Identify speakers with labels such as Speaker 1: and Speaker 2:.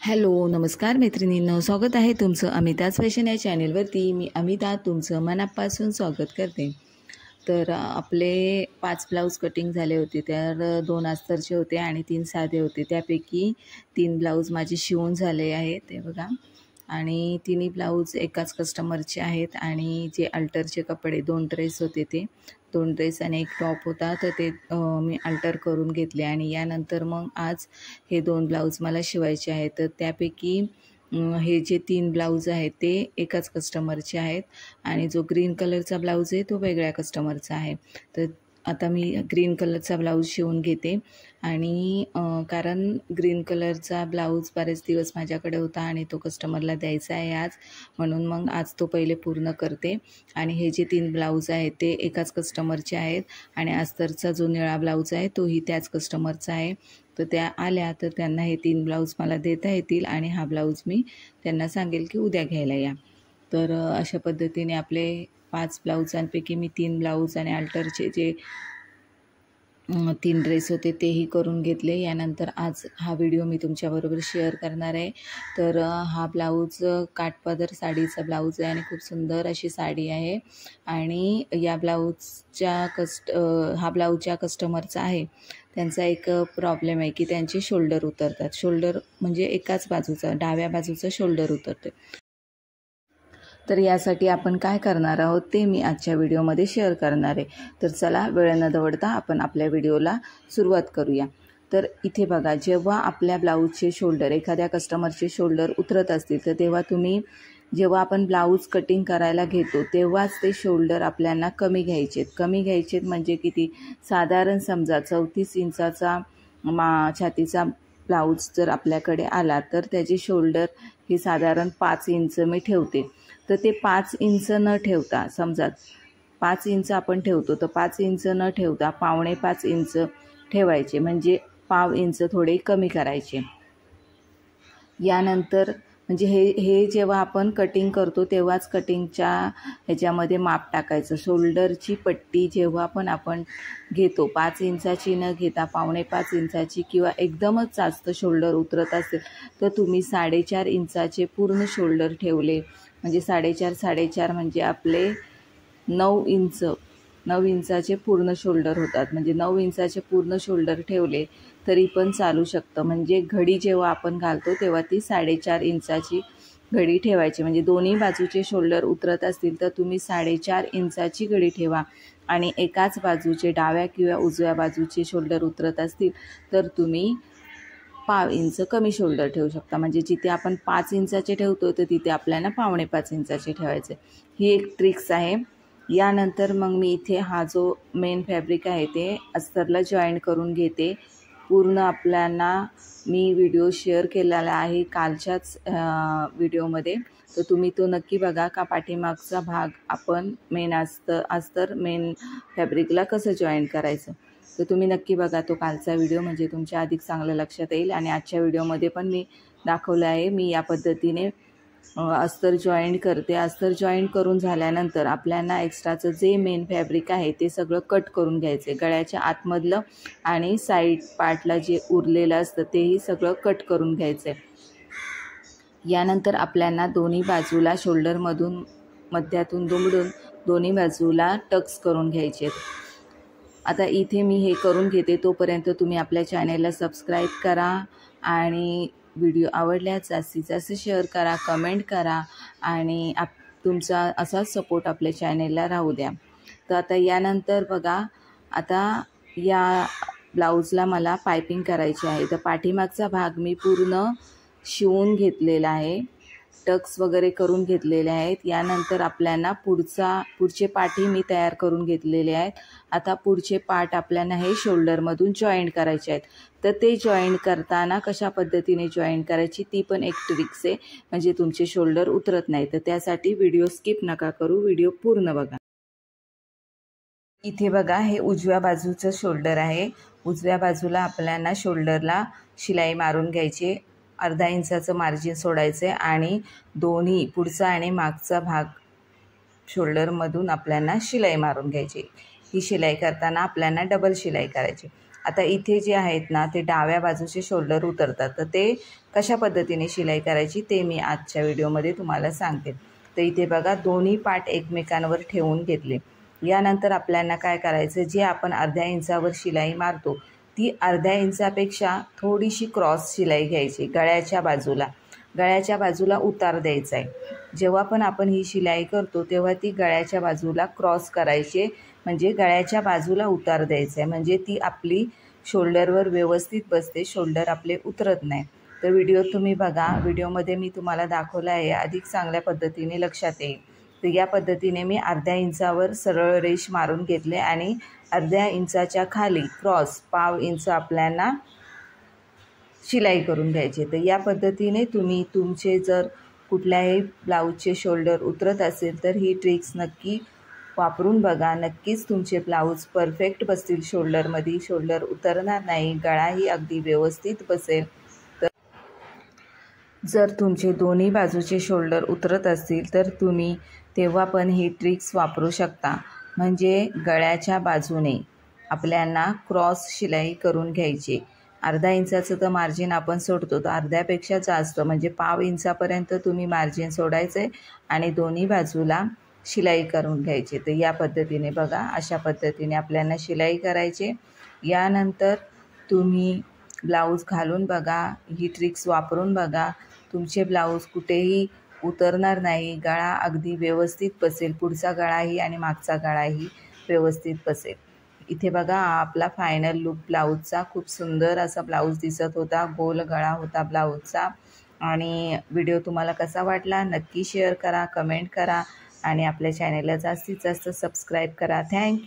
Speaker 1: Hello नमस्कार मैत्रिणींनो, स्वागत आहे तुमचं अमिताज फॅशन या चॅनेलवरती। मी अमिता तुमचं मनापासून स्वागत करते। तर आपले 5 ब्लाऊज कटिंग झाले होते, तर 2 अस्तरचे होते आणि 3 साधे होते। त्यापैकी 3 ब्लाऊज माझे शिवून झाले आहेत, ते बघा। आणि तिन्ही ब्लाऊज एकाच कस्टमरचे आहेत। आणि जे अल्टरचे कपडे 2 ड्रेस होते, ते 2 ड्रेस आणि एक टॉप होता, तर ते मी अल्टर करून घेतले। आणि यानंतर मग आज हे 2 ब्लाऊज मला शिवायचे आहेत। तर त्यापैकी हे जे 3 ब्लाऊज आहेत ते एकाच कस्टमरचे आहेत आणि जो ग्रीन कलरचा ब्लाऊज आहे तो वेगळ्या कस्टमरचा आहे। तर आता मी ग्रीन कलरचा ब्लाऊज शिवून घेते। आणि कारण ग्रीन कलरचा ब्लाऊज बरेच दिवस माझ्याकडे होता आणि तो कस्टमरला द्यायचा आहे आज, म्हणून मग आज तो पहिले पूर्ण करते। आणि हे जे 3 ब्लाऊज आहेत ते एकाच कस्टमरचे आहेत आणि अस्तरचा जो निळा ब्लाऊज आहे तोही त्याच कस्टमरचा आहे। तर त्या आल्या तर त्यांना हे 3 ब्लाऊज मला देता येतील आणि हा ब्लाऊज मी त्यांना सांगेल की उद्या घ्यायला या। तर अशा पद्धतीने आपले 5 ब्लाऊजांपैकी मी 3 ब्लाऊज आणि अल्टरचे जे 3 ड्रेस होते तेही करून घेतले। यानंतर आज हा व्हिडिओ मी तुमच्याबरोबर शेअर करणार आहे। तर हा ब्लाऊज काठपदर साडीचा ब्लाऊज आहे आणि खूप सुंदर अशी साडी आहे। आणि या ब्लाऊजच्या हा ब्लाऊज ज्या कस्टमरचा आहे त्यांचा एक प्रॉब्लेम आहे की त्यांचे शोल्डर उतरतात। शोल्डर म्हणजे एकाच बाजूचा, डाव्या बाजूचा शोल्डर उतरते। तर यासाठी आपण काय करणार आहोत ते मी आजच्या व्हिडिओमध्ये शेअर करणार आहे। तर चला वेळ न दवडता आपण आपल्या व्हिडिओला सुरुवात करूया। तर इथे बघा, जेव्हा आपल्या ब्लाऊजचे शोल्डर, एखाद्या कस्टमरचे शोल्डर उतरत असतील तर जेव्हा आपण ब्लाऊज कटिंग करायला घेतो तेव्हाच ते शोल्डर आपल्याला कमी घ्यायचेत म्हणजे किती, साधारण समजा 34 इंचाचा छातीचा ब्लाऊज जर आपल्याकडे आला तर त्याचे शोल्डर हे साधारण 5 इंच मी ठेवते। तर ते 5 इंच न ठेवता, समजा 5 इंच आपण ठेवतो तर 5 इंच न ठेवता 5.25 इंच ठेवायचे, म्हणजे पाव इंच थोडे कमी करायचे। यानंतर म्हणजे हे जेव्हा आपण कटिंग करतो तेव्हाच कटिंगच्या ह्याच्यामध्ये माप टाकायचं। शोल्डरची पट्टी जेव्हा पण आपण घेतो 5 इंचाची न घेता 5.25 इंचाची, किंवा एकदमच जास्त शोल्डर उतरत असेल तर तुम्ही 4.5 इंचाचे पूर्ण शोल्डर ठेवले, म्हणजे 4.5 म्हणजे आपले 9 इंचाचे पूर्ण शोल्डर होतात। म्हणजे 9 इंचाचे पूर्ण शोल्डर ठेवले तरी पण चालू शकतं। म्हणजे घडी जेव्हा आपण घालतो तेव्हा ती 4.5 इंचाची घडी ठेवायची। म्हणजे दोन्ही बाजूचे शोल्डर उतरत असतील तर तुम्ही 4.5 इंचाची घडी ठेवा। आणि एकाच बाजूचे, डाव्या किंवा उजव्या बाजूचे शोल्डर उतरत असतील तर तुम्ही पाव इंच कमी शोल्डर ठेवू शकता। म्हणजे जिथे आपण 5 इंचाचे ठेवतो तर तिथे आपल्याला 5.25 इंचाचे ठेवायचे। ही एक ट्रिक्स आहे। यानंतर मग मी इथे हा जो मेन फॅब्रिक आहे ते अस्तरला जॉईंट करून घेते। पूर्ण आपल्याला मी व्हिडिओ शेअर केलेला आहे कालच्याच व्हिडिओमध्ये, तर तुम्ही तो नक्की बघा का पाठीमागचा भाग आपण अस्तर मेन फॅब्रिकला कसं जॉईंट करायचं, तर तुम्ही नक्की बघा तो कालचा व्हिडिओ, म्हणजे तुमच्या अधिक चांगलं लक्षात येईल। आणि आजच्या व्हिडिओमध्ये पण मी दाखवलं आहे मी या पद्धतीने अस्तर जॉईंट करते। अस्तर जॉईंट करून झाल्यानंतर आपल्याला एक्स्ट्राचं जे मेन फॅब्रिक आहे ते सगळं कट करून घ्यायचं आहे। गळ्याच्या आतमधलं आणि साईड पार्टला जे उरलेलं असतं तेही सगळं कट करून घ्यायचं आहे। यानंतर आपल्याला दोन्ही बाजूला शोल्डरमधून मध्यातून दुमडून दोन्ही बाजूला टक्स करून घ्यायचे। आता इथे मी हे करून घेते, तोपर्यंत तुम्ही आपल्या चॅनेलला सबस्क्राईब करा आणि व्हिडिओ आवडल्यास जास्तीत जास्त शेअर करा, कमेंट करा आणि तुमचा असाच सपोर्ट आपल्या चॅनेलला राहू द्या। तर आता यानंतर बघा, आता या ब्लाऊजला मला पायपिंग करायची आहे। तर पाठीमागचा भाग मी पूर्ण शिवून घेतलेला आहे, टक्स वगैरे करून घेतलेले आहेत। यानंतर आपल्याला पुढचे पाठी मी तयार करून घेतलेले आहेत। आता पुढचे पार्ट आपल्याला हे शोल्डरमधून जॉईंट करायचे आहेत। तर ते जॉईंट करताना कशा पद्धतीने जॉईंट करायची ती पण एक ट्रिक्स आहे, म्हणजे तुमचे शोल्डर उतरत नाही। तर त्यासाठी व्हिडिओ स्किप नका करू, व्हिडिओ पूर्ण बघा। इथे बघा, हे उजव्या बाजूचं शोल्डर आहे। उजव्या बाजूला आपल्याला शोल्डरला शिलाई मारून घ्यायची, अर्धा इंचाचं मार्जिन सोडायचं आहे आणि दोन्ही पुढचा आणि मागचा भाग शोल्डरमधून आपल्याला शिलाई मारून घ्यायची। ही शिलाई करताना आपल्याला डबल शिलाई करायची। आता इथे जे आहेत ना ते डाव्या बाजूचे शोल्डर उतरतात, तर ते कशा पद्धतीने शिलाई करायची ते मी आजच्या व्हिडिओमध्ये तुम्हाला सांगते। तर इथे बघा दोन्ही पाठ एकमेकांवर ठेवून घेतले। यानंतर आपल्याला काय करायचं, जे आपण अर्ध्या इंचावर शिलाई मारतो ती अर्ध्या इंचापेक्षा थोडीशी क्रॉस शिलाई घ्यायची। गळ्याच्या बाजूला उतार द्यायचा आहे। जेव्हा पण आपण ही शिलाई करतो तेव्हा ती गळ्याच्या बाजूला क्रॉस करायची, म्हणजे गळ्याच्या बाजूला उतार द्यायचा आहे, म्हणजे ती आपली शोल्डरवर व्यवस्थित बसते, शोल्डर आपले उतरत नाही। तर व्हिडिओ तुम्ही बघा, व्हिडिओमध्ये मी तुम्हाला दाखवलं आहे, अधिक चांगल्या पद्धतीने लक्षात येईल। तर या पद्धतीने मी अर्ध्या इंचावर सरळ रेष मारून घेतले आणि अर्ध्या इंचाच्या खाली क्रॉस पाव इंच आपल्याला शिलाई करून घ्यायची। तर या पद्धतीने तुम्ही तुमचे जर कुठल्याही ब्लाऊजचे शोल्डर उतरत असेल तर ही ट्रिक्स नक्की वापरून बघा, नक्कीच तुमचे ब्लाऊज परफेक्ट बसतील शोल्डरमध्ये, शोल्डर उतरणार नाही, गळाही अगदी व्यवस्थित बसेल। तर जर तुमचे दोन्ही बाजूचे शोल्डर उतरत असतील तर तुम्ही तेव्हा पण ही ट्रिक्स वापरू शकता, म्हणजे गळ्याच्या बाजूने आपल्याला क्रॉस शिलाई करून घ्यायची। अर्धा इंचाचं तर मार्जिन आपण सोडतो, तर अर्ध्यापेक्षा जास्त म्हणजे पाव इंचापर्यंत तुम्ही मार्जिन सोडायचं आहे आणि दोन्ही बाजूला शिलाई करून घ्यायची। तर या पद्धतीने बघा, अशा पद्धतीने आपल्याला शिलाई करायची। यानंतर तुम्ही ब्लाऊज घालून बघा, ही ट्रिक्स वापरून बघा, तुमचे ब्लाऊज कुठेही उतरणार नाही, गळा अगदी व्यवस्थित बसेल, पुढचा गळाही आणि मागचा गळाही व्यवस्थित बसेल। इथे बघा आपला फायनल लुक ब्लाऊजचा, खूप सुंदर असा ब्लाऊज दिसत होता, गोल गळा होता ब्लाऊजचा। आणि व्हिडिओ तुम्हाला कसा वाटला नक्की शेअर करा, कमेंट करा आणि आपल्या चॅनलला जास्तीत जास्त सबस्क्राईब करा। थँक्यू।